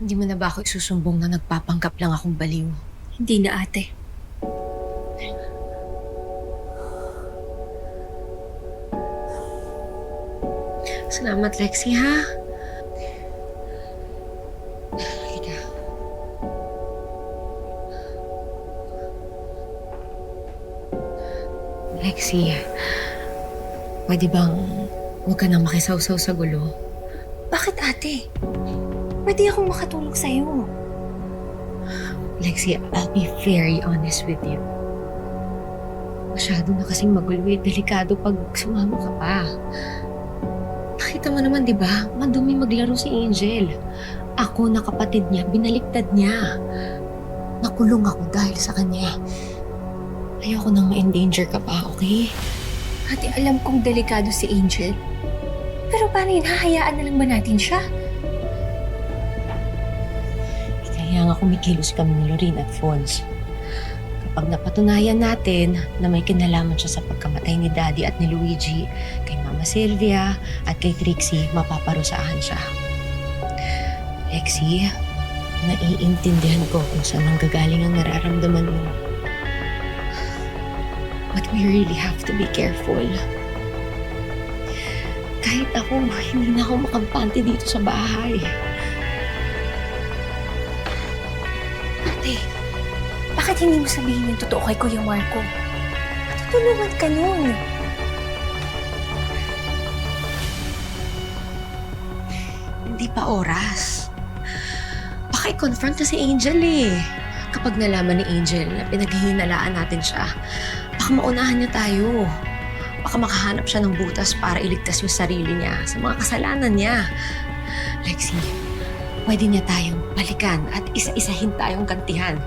Hindi mo na ba ako isusumbong na nagpapanggap lang akong baliw? Hindi na, ate. Salamat, Lexi, ha? Halika. Lexi, pwede bang huwag ka nang makisawsaw sa gulo? Bakit, ate? Pwede akong makatulong sa'yo. Lexi, I'll be very honest with you. Masyado na kasing magulo eh. Delikado pag sumama ka pa. Nakita mo naman, di ba? Madumi maglaro si Angel. Ako na kapatid niya, binaliktad niya. Nakulong ako dahil sa kanya. Ayoko nang ma-endanger ka pa, okay? Ate, alam kong delikado si Angel. Pero paano yun? Hahayaan na lang ba natin siya? Kaya nga kumikilos kami ni Lorene at Fons. Kapag napatunayan natin na may kinalaman siya sa pagkamatay ni Daddy at ni Luigi, kay Mama Sylvia at kay Trixie, mapaparusahan siya. Lexi, naiintindihan ko kung saan nanggagaling ang nararamdaman mo. But we really have to be careful. Kahit ako, hindi na ako makampante dito sa bahay. Ate, bakit hindi mo sabihin yung totoo kay Kuya Marco? Matutulungan ka nun. Hindi pa oras. Baka i-confront na si Angel eh. Kapag nalaman ni Angel na pinaghihinalaan natin siya, baka maunahan niya tayo. Baka makahanap siya ng butas para iligtas yung sarili niya sa mga kasalanan niya. Lexi, pwede niya tayong balikan at isa-isahin tayong gantihan.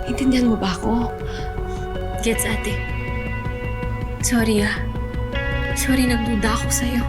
Intindihan mo ba ako? Gets, ate. Sorry, ah. Sorry, nagduda ako sa'yo.